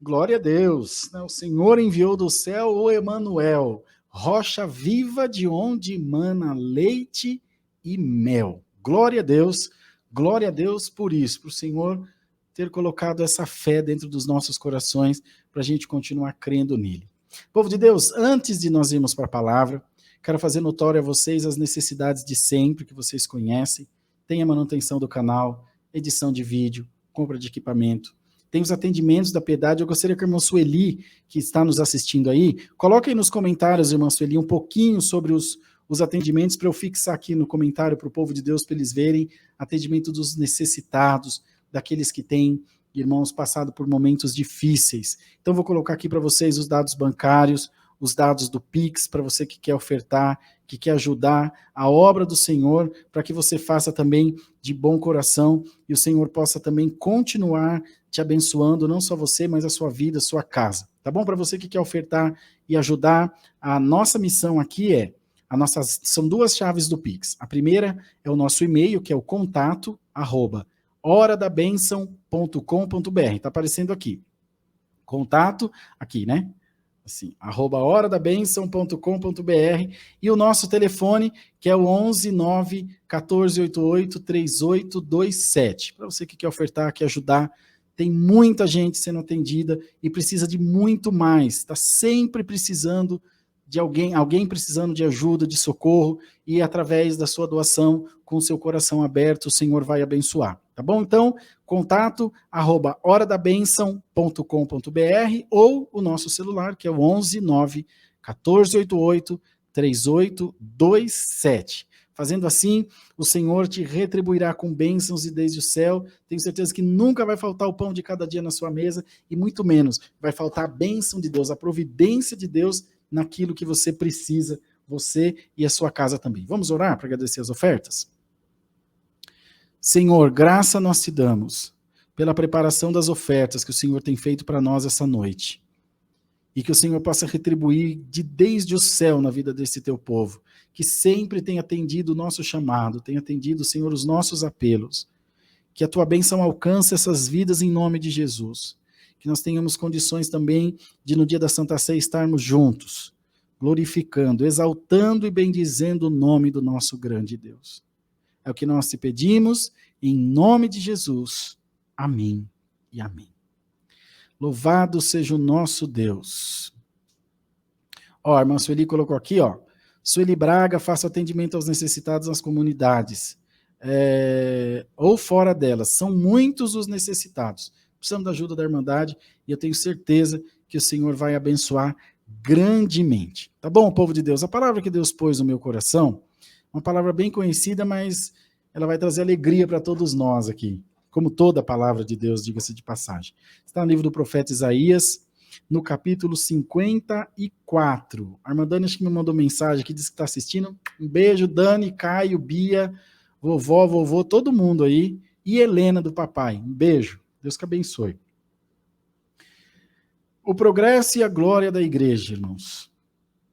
Glória a Deus. O Senhor enviou do céu o Emanuel, rocha viva de onde emana leite e mel. Glória a Deus por isso, por o Senhor ter colocado essa fé dentro dos nossos corações, para a gente continuar crendo nele. Povo de Deus, antes de nós irmos para a palavra, quero fazer notório a vocês as necessidades de sempre, que vocês conhecem. Tem a manutenção do canal, edição de vídeo, compra de equipamento. Tem os atendimentos da Piedade. Eu gostaria que a irmã Sueli, que está nos assistindo aí, coloque aí nos comentários, irmã Sueli, um pouquinho sobre os atendimentos, para eu fixar aqui no comentário para o povo de Deus, para eles verem atendimento dos necessitados, daqueles que têm, irmãos, passado por momentos difíceis. Então, vou colocar aqui para vocês os dados bancários, os dados do Pix, para você que quer ofertar, que quer ajudar a obra do Senhor, para que você faça também de bom coração, e o Senhor possa também continuar te abençoando, não só você, mas a sua vida, a sua casa. Tá bom? Para você que quer ofertar e ajudar, a nossa missão aqui são duas chaves do Pix. A primeira é o nosso e-mail, que é o contato@horadabenção.com.br. Tá aparecendo aqui. Contato, aqui, né? Assim, @horadabenção.com.br, e o nosso telefone, que é o 11 9 1488 3827. Para você que quer ofertar, quer ajudar, tem muita gente sendo atendida e precisa de muito mais. Está sempre precisando de alguém precisando de ajuda, de socorro, e através da sua doação, com o seu coração aberto, o Senhor vai abençoar. Tá bom? Então, contato@horadabenção.com.br ou o nosso celular, que é o 11 9 1488 3827. Fazendo assim, o Senhor te retribuirá com bênçãos e desde o céu. Tenho certeza que nunca vai faltar o pão de cada dia na sua mesa, e muito menos vai faltar a bênção de Deus, a providência de Deus naquilo que você precisa, você e a sua casa também. Vamos orar para agradecer as ofertas? Senhor, graça nós te damos pela preparação das ofertas que o Senhor tem feito para nós essa noite. E que o Senhor possa retribuir desde o céu na vida desse teu povo, que sempre tem atendido o nosso chamado, tem atendido, Senhor, os nossos apelos. Que a tua bênção alcance essas vidas em nome de Jesus. Que nós tenhamos condições também de, no dia da Santa Ceia, estarmos juntos, glorificando, exaltando e bendizendo o nome do nosso grande Deus. É o que nós te pedimos, em nome de Jesus. Amém e amém. Louvado seja o nosso Deus. Ó, a irmã Sueli colocou aqui, ó. Sueli Braga, faça atendimento aos necessitados nas comunidades, ou fora delas. São muitos os necessitados. Precisamos da ajuda da Irmandade, e eu tenho certeza que o Senhor vai abençoar grandemente. Tá bom, povo de Deus? A palavra que Deus pôs no meu coração, uma palavra bem conhecida, mas ela vai trazer alegria para todos nós aqui, como toda a palavra de Deus, diga-se de passagem. Está no livro do profeta Isaías, no capítulo 54. A irmã Dani acho que me mandou mensagem aqui, disse que está assistindo. Um beijo, Dani, Caio, Bia, vovó, vovô, todo mundo aí, e Helena do papai. Um beijo. Deus que abençoe. O progresso e a glória da igreja, irmãos.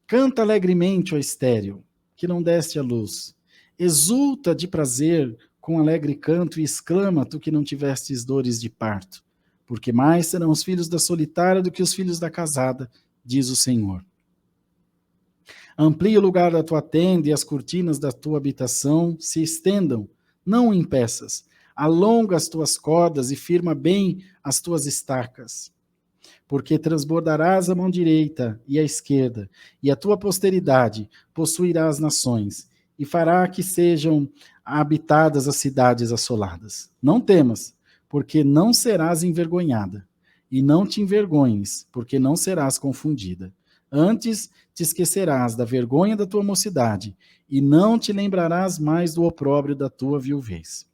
Canta alegremente, ó estéril, que não deste a luz. Exulta de prazer com alegre canto e exclama, tu que não tivestes dores de parto. Porque mais serão os filhos da solitária do que os filhos da casada, diz o Senhor. Amplie o lugar da tua tenda e as cortinas da tua habitação se estendam, não o impeças. Alonga as tuas cordas e firma bem as tuas estacas. Porque transbordarás a mão direita e a esquerda, e a tua posteridade possuirá as nações, e fará que sejam habitadas as cidades assoladas. Não temas, porque não serás envergonhada, e não te envergonhes, porque não serás confundida. Antes te esquecerás da vergonha da tua mocidade, e não te lembrarás mais do opróbrio da tua viuvez.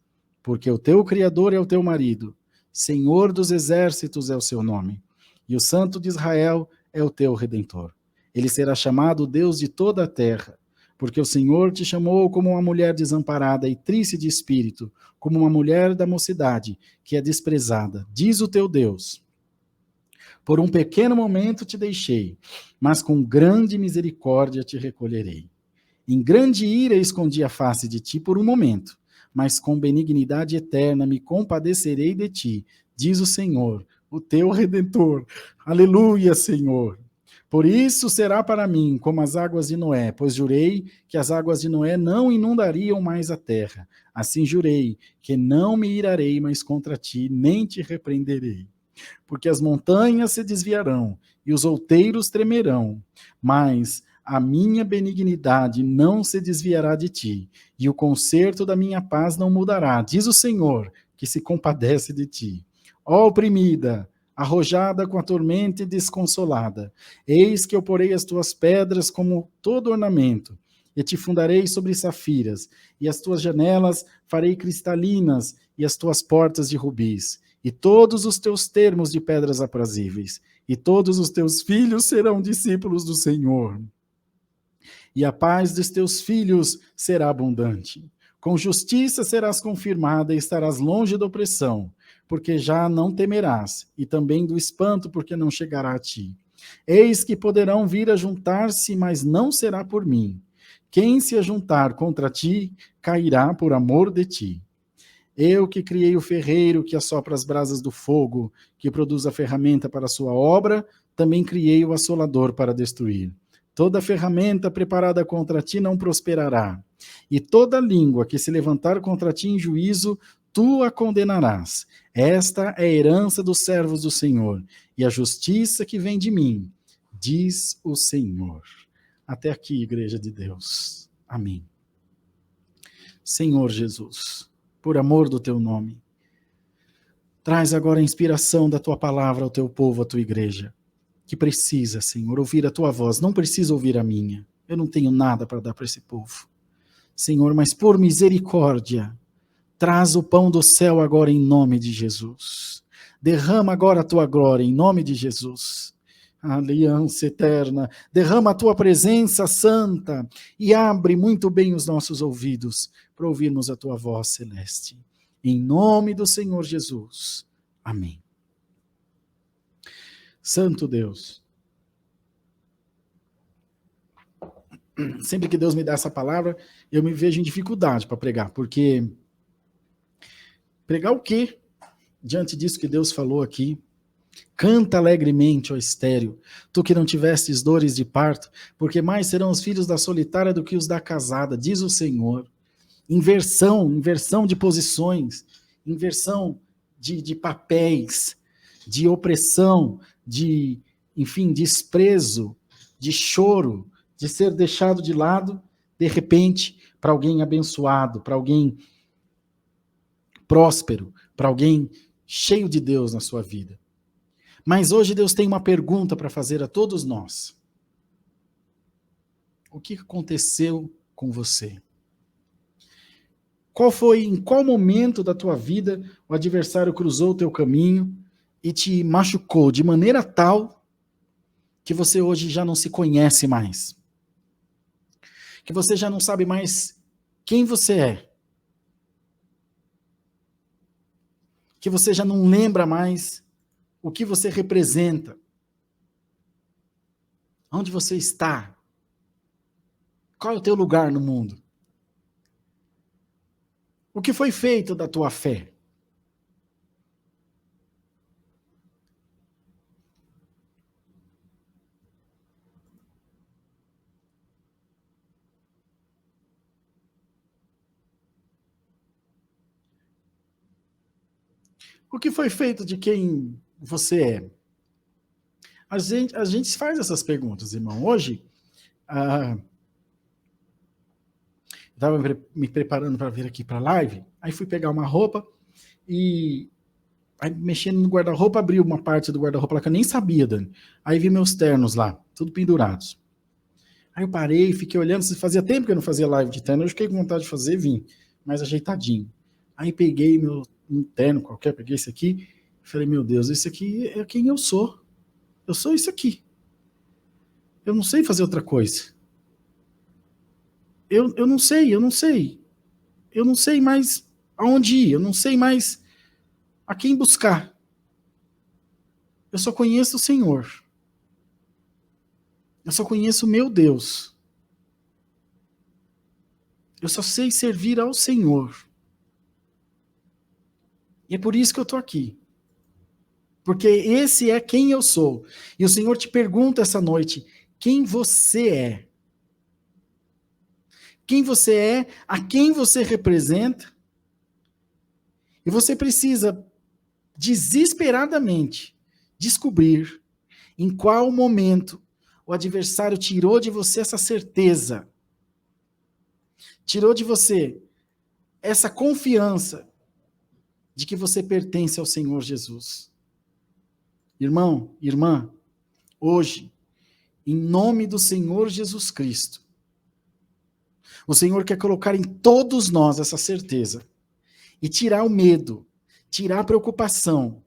Porque o teu Criador é o teu marido, Senhor dos exércitos é o seu nome, e o Santo de Israel é o teu Redentor. Ele será chamado Deus de toda a terra, porque o Senhor te chamou como uma mulher desamparada e triste de espírito, como uma mulher da mocidade, que é desprezada. Diz o teu Deus: por um pequeno momento te deixei, mas com grande misericórdia te recolherei. Em grande ira escondi a face de ti por um momento, mas com benignidade eterna me compadecerei de ti, diz o Senhor, o teu Redentor. Aleluia, Senhor. Por isso será para mim como as águas de Noé, pois jurei que as águas de Noé não inundariam mais a terra. Assim jurei que não me irarei mais contra ti, nem te repreenderei. Porque as montanhas se desviarão e os outeiros tremerão, mas a minha benignidade não se desviará de ti, e o conserto da minha paz não mudará, diz o Senhor, que se compadece de ti. Ó oprimida, arrojada com a tormenta e desconsolada, eis que eu porei as tuas pedras como todo ornamento, e te fundarei sobre safiras, e as tuas janelas farei cristalinas, e as tuas portas de rubis, e todos os teus termos de pedras aprazíveis, e todos os teus filhos serão discípulos do Senhor. E a paz dos teus filhos será abundante. Com justiça serás confirmada e estarás longe da opressão, porque já não temerás, e também do espanto, porque não chegará a ti. Eis que poderão vir a juntar-se, mas não será por mim. Quem se ajuntar contra ti, cairá por amor de ti. Eu que criei o ferreiro que assopra as brasas do fogo, que produz a ferramenta para a sua obra, também criei o assolador para destruir. Toda ferramenta preparada contra ti não prosperará, e toda língua que se levantar contra ti em juízo, tu a condenarás. Esta é a herança dos servos do Senhor, e a justiça que vem de mim, diz o Senhor. Até aqui, Igreja de Deus. Amém. Senhor Jesus, por amor do teu nome, traz agora a inspiração da tua palavra ao teu povo, à tua igreja, que precisa, Senhor, ouvir a tua voz, não precisa ouvir a minha. Eu não tenho nada para dar para esse povo. Senhor, mas por misericórdia, traz o pão do céu agora em nome de Jesus. Derrama agora a tua glória em nome de Jesus. Aliança eterna, derrama a tua presença santa e abre muito bem os nossos ouvidos para ouvirmos a tua voz celeste. Em nome do Senhor Jesus. Amém. Santo Deus. Sempre que Deus me dá essa palavra, eu me vejo em dificuldade para pregar, porque pregar o quê? Diante disso que Deus falou aqui. Canta alegremente, ó estéril, tu que não tivestes dores de parto, porque mais serão os filhos da solitária do que os da casada, diz o Senhor. Inversão de posições, inversão de papéis, de opressão, de, enfim, desprezo, de choro, de ser deixado de lado, de repente, para alguém abençoado, para alguém próspero, para alguém cheio de Deus na sua vida. Mas hoje Deus tem uma pergunta para fazer a todos nós. O que aconteceu com você? Em qual momento da tua vida o adversário cruzou o teu caminho e te machucou de maneira tal que você hoje já não se conhece mais? Que você já não sabe mais quem você é? Que você já não lembra mais o que você representa? Onde você está? Qual é o teu lugar no mundo? O que foi feito da tua fé? O que foi feito de quem você é? A gente faz essas perguntas, irmão. Hoje, estava me preparando para vir aqui para a live, aí fui pegar uma roupa e aí mexendo no guarda-roupa, abriu uma parte do guarda-roupa lá que eu nem sabia, Dani. Aí vi meus ternos lá, tudo pendurados. Aí eu parei, fiquei olhando, fazia tempo que eu não fazia live de terno, eu fiquei com vontade de fazer, vim, mais ajeitadinho. Aí peguei um terno qualquer, peguei esse aqui, falei, meu Deus, esse aqui é quem eu sou. Eu sou isso aqui. Eu não sei fazer outra coisa. Eu não sei. Eu não sei mais aonde ir, eu não sei mais a quem buscar. Eu só conheço o Senhor. Eu só conheço o meu Deus. Eu só sei servir ao Senhor. E é por isso que eu estou aqui. porque esse é quem eu sou. E o Senhor te pergunta essa noite, quem você é? Quem você é, a quem você representa? E você precisa desesperadamente descobrir em qual momento o adversário tirou de você essa certeza, tirou de você essa confiança de que você pertence ao Senhor Jesus. Irmão, irmã, hoje, em nome do Senhor Jesus Cristo, o Senhor quer colocar em todos nós essa certeza e tirar o medo, tirar a preocupação,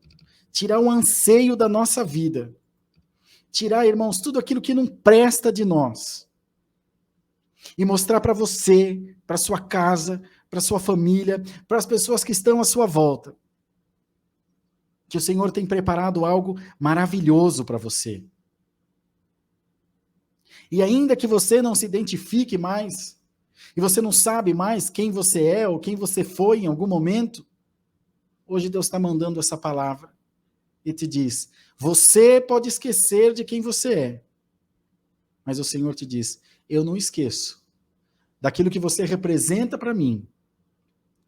tirar o anseio da nossa vida, tirar, irmãos, tudo aquilo que não presta de nós e mostrar para você, para sua casa, para sua família, para as pessoas que estão à sua volta, que o Senhor tem preparado algo maravilhoso para você. E ainda que você não se identifique mais, e você não sabe mais quem você é ou quem você foi em algum momento, hoje Deus está mandando essa palavra e te diz, você pode esquecer de quem você é, mas o Senhor te diz, eu não esqueço daquilo que você representa para mim.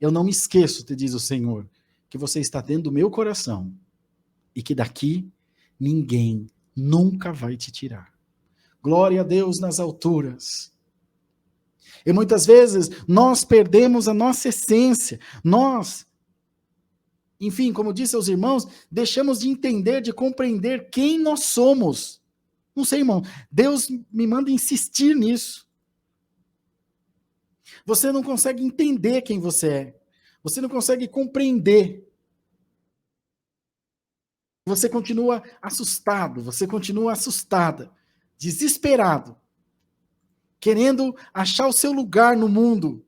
Eu não me esqueço, te diz o Senhor, que você está dentro do meu coração e que daqui ninguém nunca vai te tirar. Glória a Deus nas alturas. E muitas vezes nós perdemos a nossa essência, nós, enfim, como disse aos irmãos, deixamos de entender, de compreender quem nós somos. Não sei, irmão, Deus me manda insistir nisso. Você não consegue entender quem você é. Você não consegue compreender. Você continua assustado, você continua assustada, desesperado, querendo achar o seu lugar no mundo.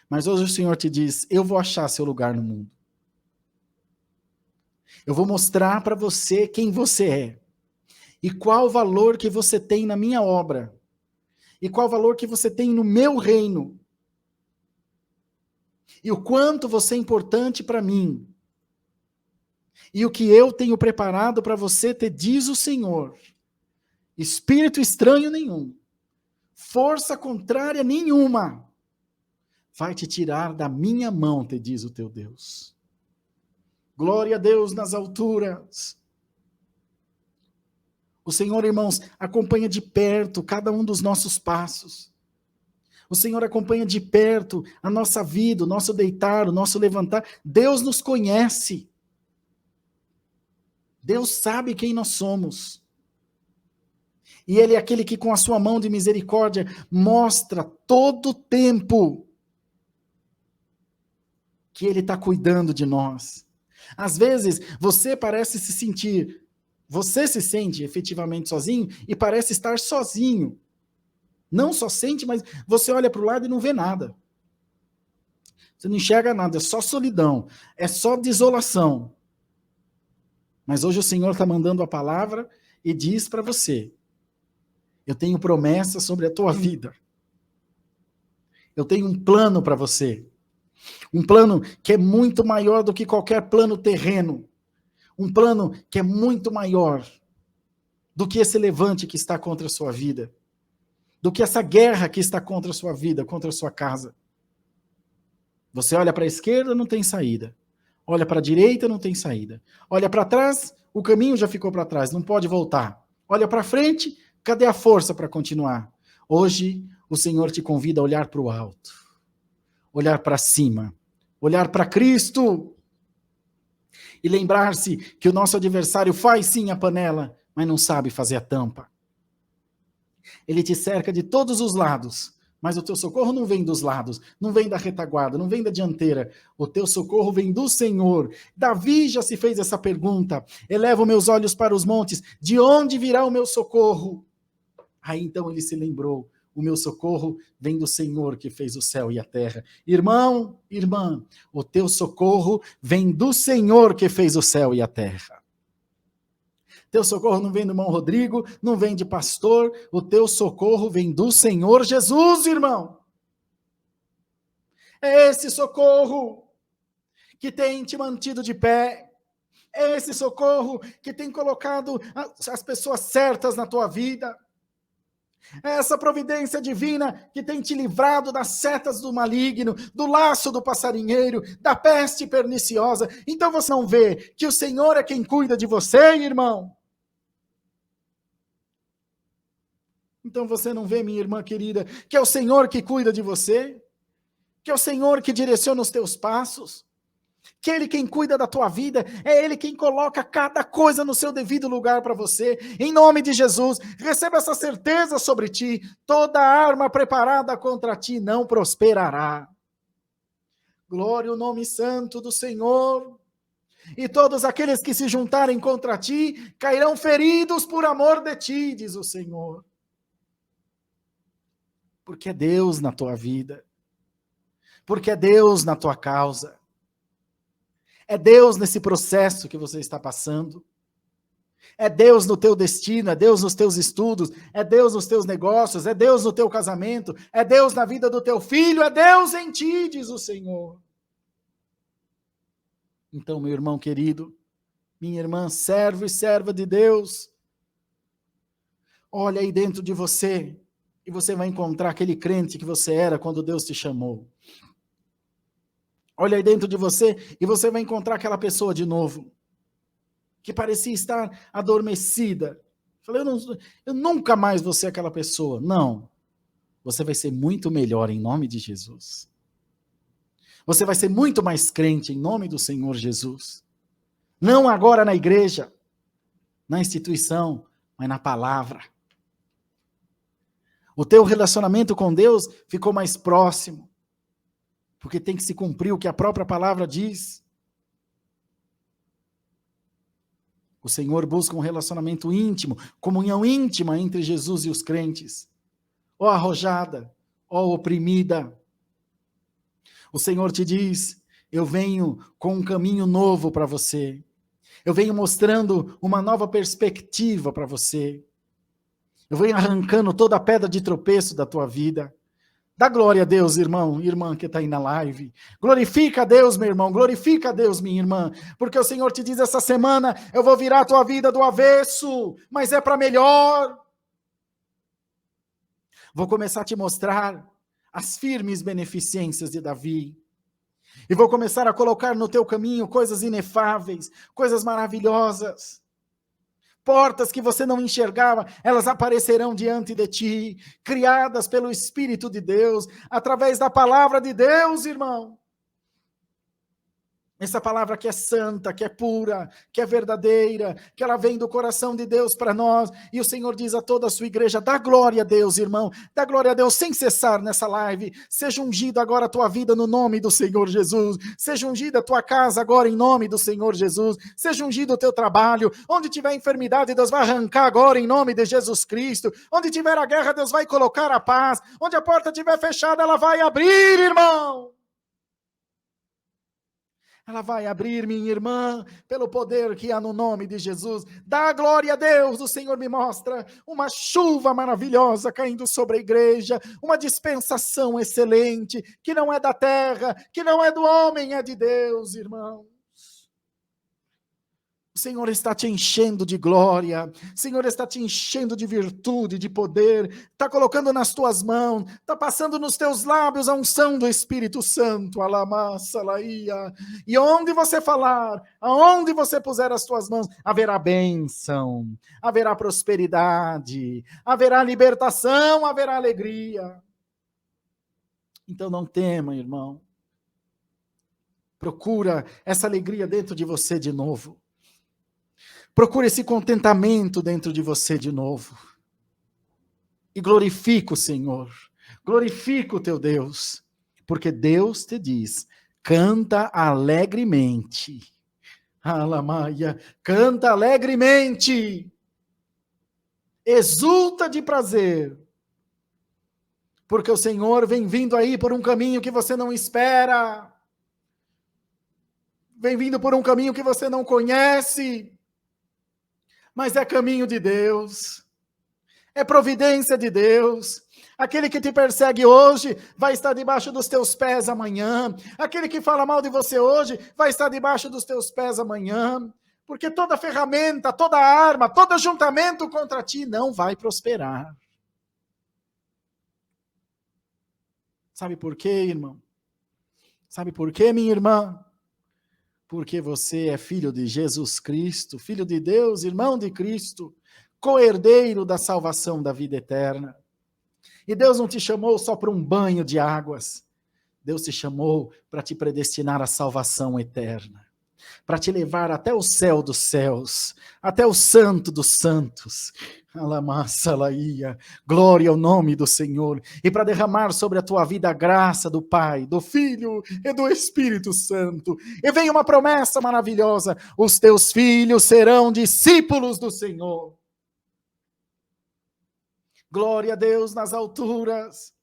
Mas hoje o Senhor te diz, eu vou achar seu lugar no mundo. Eu vou mostrar para você quem você é. E qual o valor que você tem na minha obra. E qual o valor que você tem no meu reino. E o quanto você é importante para mim. E o que eu tenho preparado para você, te diz o Senhor. Espírito estranho nenhum. Força contrária nenhuma. Vai te tirar da minha mão, te diz o teu Deus. Glória a Deus nas alturas. O Senhor, irmãos, acompanha de perto cada um dos nossos passos. O Senhor acompanha de perto a nossa vida, o nosso deitar, o nosso levantar. Deus nos conhece. Deus sabe quem nós somos. E Ele é aquele que com a sua mão de misericórdia mostra todo o tempo que Ele está cuidando de nós. Às vezes, você se sente efetivamente sozinho e parece estar sozinho. Não só sente, mas você olha para o lado e não vê nada. Você não enxerga nada, é só solidão, é só desolação. Mas hoje o Senhor está mandando a palavra e diz para você, eu tenho promessa sobre a tua vida. Eu tenho um plano para você. Um plano que é muito maior do que qualquer plano terreno. Um plano que é muito maior do que esse levante que está contra a sua vida. Do que essa guerra que está contra a sua vida, contra a sua casa. Você olha para a esquerda, não tem saída. Olha para a direita, não tem saída. Olha para trás, o caminho já ficou para trás, não pode voltar. Olha para frente, cadê a força para continuar? Hoje, o Senhor te convida a olhar para o alto. Olhar para cima. Olhar para Cristo. E lembrar-se que o nosso adversário faz sim a panela, mas não sabe fazer a tampa. Ele te cerca de todos os lados, mas o teu socorro não vem dos lados, não vem da retaguarda, não vem da dianteira. O teu socorro vem do Senhor. Davi já se fez essa pergunta. Elevo meus olhos para os montes, de onde virá o meu socorro? Aí então ele se lembrou, o meu socorro vem do Senhor que fez o céu e a terra. Irmão, irmã, o teu socorro vem do Senhor que fez o céu e a terra. Teu socorro não vem do irmão Rodrigo, não vem de pastor, o teu socorro vem do Senhor Jesus, irmão. É esse socorro que tem te mantido de pé, É esse socorro que tem colocado as pessoas certas na tua vida. É essa providência divina que tem te livrado das setas do maligno, do laço do passarinheiro, da peste perniciosa. Então você não vê que o Senhor é quem cuida de você, irmão? Então você não vê, minha irmã querida, que é o Senhor que cuida de você? Que é o Senhor que direciona os teus passos? Que é Ele quem cuida da tua vida, é Ele quem coloca cada coisa no seu devido lugar para você, em nome de Jesus, receba essa certeza sobre ti, toda arma preparada contra ti não prosperará. Glória ao nome santo do Senhor, e todos aqueles que se juntarem contra ti, cairão feridos por amor de ti, diz o Senhor. Porque é Deus na tua vida, porque é Deus na tua causa, é Deus nesse processo que você está passando. É Deus no teu destino, é Deus nos teus estudos, é Deus nos teus negócios, é Deus no teu casamento, é Deus na vida do teu filho, é Deus em ti, diz o Senhor. Então, meu irmão querido, minha irmã, servo e serva de Deus, olha aí dentro de você, e você vai encontrar aquele crente que você era quando Deus te chamou. Olha aí dentro de você e você vai encontrar aquela pessoa de novo, que parecia estar adormecida. Falei, eu nunca mais vou ser aquela pessoa. Não, você vai ser muito melhor em nome de Jesus. Você vai ser muito mais crente em nome do Senhor Jesus. Não agora na igreja, na instituição, mas na palavra. O teu relacionamento com Deus ficou mais próximo. Porque tem que se cumprir o que a própria palavra diz. O Senhor busca um relacionamento íntimo, comunhão íntima entre Jesus e os crentes. Ó arrojada, ó oprimida. O Senhor te diz, eu venho com um caminho novo para você. Eu venho mostrando uma nova perspectiva para você. Eu venho arrancando toda a pedra de tropeço da tua vida. Dá glória a Deus, irmão, irmã que está aí na live. Glorifica a Deus, meu irmão. Glorifica a Deus, minha irmã. Porque o Senhor te diz essa semana, eu vou virar a tua vida do avesso, mas é para melhor. Vou começar a te mostrar as firmes beneficências de Davi. E vou começar a colocar no teu caminho coisas inefáveis, coisas maravilhosas. Portas que você não enxergava, elas aparecerão diante de ti, criadas pelo Espírito de Deus, através da palavra de Deus, irmão. Essa palavra que é santa, que é pura, que é verdadeira, que ela vem do coração de Deus para nós. E o Senhor diz a toda a sua igreja, dá glória a Deus, irmão. Dá glória a Deus sem cessar nessa live. Seja ungida agora a tua vida no nome do Senhor Jesus. Seja ungida a tua casa agora em nome do Senhor Jesus. Seja ungido o teu trabalho. Onde tiver enfermidade, Deus vai arrancar agora em nome de Jesus Cristo. Onde tiver a guerra, Deus vai colocar a paz. Onde a porta estiver fechada, ela vai abrir, irmão. Ela vai abrir, minha irmã, pelo poder que há no nome de Jesus. Dá glória a Deus, o Senhor me mostra uma chuva maravilhosa caindo sobre a igreja, uma dispensação excelente, que não é da terra, que não é do homem, é de Deus, irmão. O Senhor está te enchendo de glória, o Senhor está te enchendo de virtude, de poder, está colocando nas tuas mãos, está passando nos teus lábios a unção do Espírito Santo, alamassa, laia, e onde você falar, aonde você puser as tuas mãos, haverá bênção, haverá prosperidade, haverá libertação, haverá alegria. Então não tema, irmão, procura essa alegria dentro de você de novo. Procure esse contentamento dentro de você de novo. E glorifica o Senhor. Glorifica o teu Deus. Porque Deus te diz, canta alegremente. Alamaia, canta alegremente. Exulta de prazer. Porque o Senhor vem vindo aí por um caminho que você não espera. Vem vindo por um caminho que você não conhece. Mas é caminho de Deus, é providência de Deus. Aquele que te persegue hoje vai estar debaixo dos teus pés amanhã. Aquele que fala mal de você hoje vai estar debaixo dos teus pés amanhã. Porque toda ferramenta, toda arma, todo ajuntamento contra ti não vai prosperar. Sabe por quê, irmão? Sabe por quê, minha irmã? Porque você é filho de Jesus Cristo, filho de Deus, irmão de Cristo, co-herdeiro da salvação da vida eterna. E Deus não te chamou só para um banho de águas. Deus te chamou para te predestinar à salvação eterna, para te levar até o céu dos céus, até o santo dos santos. Alamassa laia, glória ao nome do Senhor, e para derramar sobre a tua vida a graça do Pai, do Filho e do Espírito Santo. E vem uma promessa maravilhosa: os teus filhos serão discípulos do Senhor. Glória a Deus nas alturas.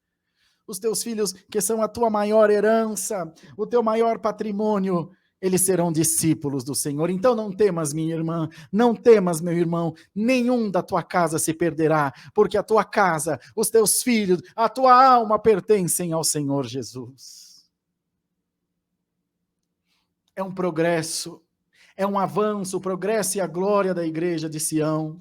Os teus filhos, que são a tua maior herança, o teu maior patrimônio, eles serão discípulos do Senhor. Então não temas, minha irmã, não temas, meu irmão, nenhum da tua casa se perderá, porque a tua casa, os teus filhos, a tua alma pertencem ao Senhor Jesus. É um progresso, é um avanço, o progresso e a glória da igreja de Sião.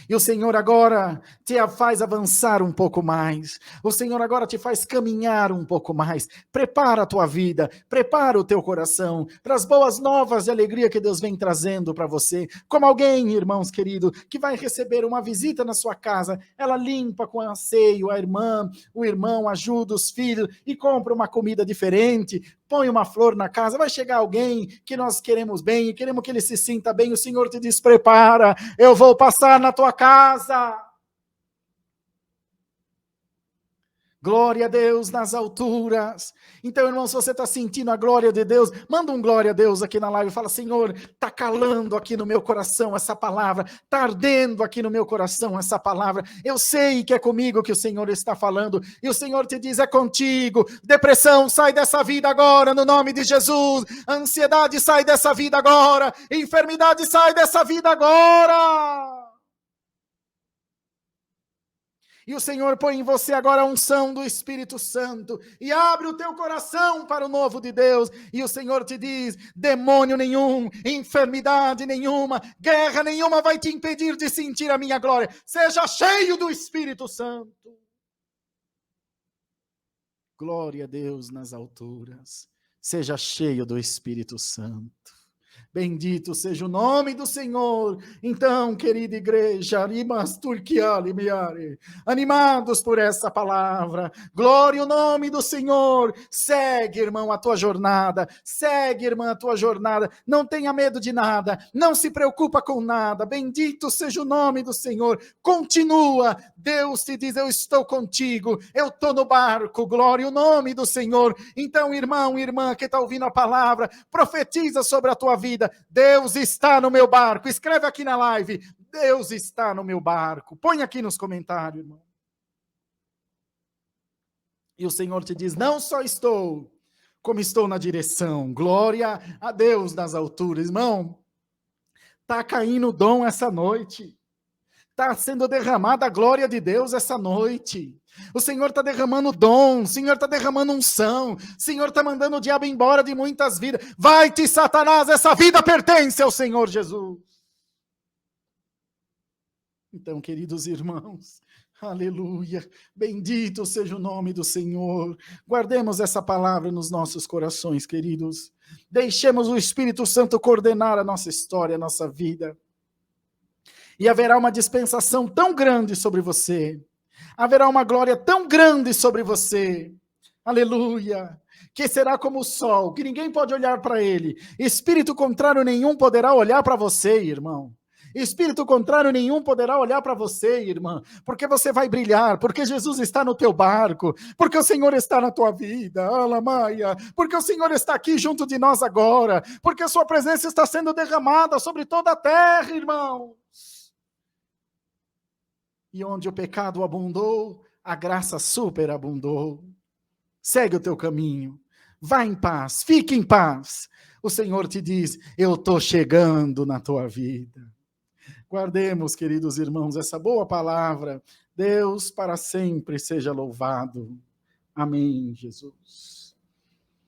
E o Senhor agora te faz avançar um pouco mais. O Senhor agora te faz caminhar um pouco mais. Prepara a tua vida, prepara o teu coração para as boas novas de alegria que Deus vem trazendo para você. Como alguém, irmãos queridos, que vai receber uma visita na sua casa, ela limpa com anseio a irmã, o irmão, ajuda os filhos e compra uma comida diferente, põe uma flor na casa. Vai chegar alguém que nós queremos bem e queremos que ele se sinta bem. O Senhor te diz: prepara, eu vou passar na tua casa. Glória a Deus nas alturas. Então, irmão, se você está sentindo a glória de Deus, manda um glória a Deus aqui na live. Fala: Senhor, está calando aqui no meu coração essa palavra, está ardendo aqui no meu coração essa palavra. Eu sei que é comigo que o Senhor está falando, e o Senhor te diz: é contigo. Depressão, sai dessa vida agora, no nome de Jesus. Ansiedade, sai dessa vida agora. Enfermidade, sai dessa vida agora. E o Senhor põe em você agora a unção do Espírito Santo e abre o teu coração para o novo de Deus. E o Senhor te diz: demônio nenhum, enfermidade nenhuma, guerra nenhuma vai te impedir de sentir a minha glória. Seja cheio do Espírito Santo. Glória a Deus nas alturas. Seja cheio do Espírito Santo. Bendito seja o nome do Senhor. Então, querida igreja, animados por essa palavra, glória ao nome do Senhor. Segue, irmão, a tua jornada. Segue, irmã, a tua jornada. Não tenha medo de nada. Não se preocupa com nada. Bendito seja o nome do Senhor. Continua. Deus te diz: eu estou contigo. Eu estou no barco. Glória ao nome do Senhor. Então, irmão, irmã que está ouvindo a palavra, profetiza sobre a tua vida. Deus está no meu barco. Escreve aqui na live: Deus está no meu barco. Põe aqui nos comentários, irmão. E o Senhor te diz: não só estou, como estou na direção. Glória a Deus nas alturas. Irmão, está caindo o dom essa noite. Está sendo derramada a glória de Deus essa noite. O Senhor está derramando dom, o Senhor está derramando unção, o Senhor está mandando o diabo embora de muitas vidas. Vai-te, Satanás, essa vida pertence ao Senhor Jesus. Então, queridos irmãos, aleluia, bendito seja o nome do Senhor. Guardemos essa palavra nos nossos corações, queridos. Deixemos o Espírito Santo coordenar a nossa história, a nossa vida. E haverá uma dispensação tão grande sobre você. Haverá uma glória tão grande sobre você. Aleluia. Que será como o sol, que ninguém pode olhar para ele. Espírito contrário nenhum poderá olhar para você, irmão. Espírito contrário nenhum poderá olhar para você, irmã, porque você vai brilhar, porque Jesus está no teu barco, porque o Senhor está na tua vida, alamaia, porque o Senhor está aqui junto de nós agora, porque a sua presença está sendo derramada sobre toda a terra, irmão. E onde o pecado abundou, a graça superabundou. Segue o teu caminho, vá em paz, fique em paz. O Senhor te diz: eu estou chegando na tua vida. Guardemos, queridos irmãos, essa boa palavra. Deus para sempre seja louvado. Amém, Jesus.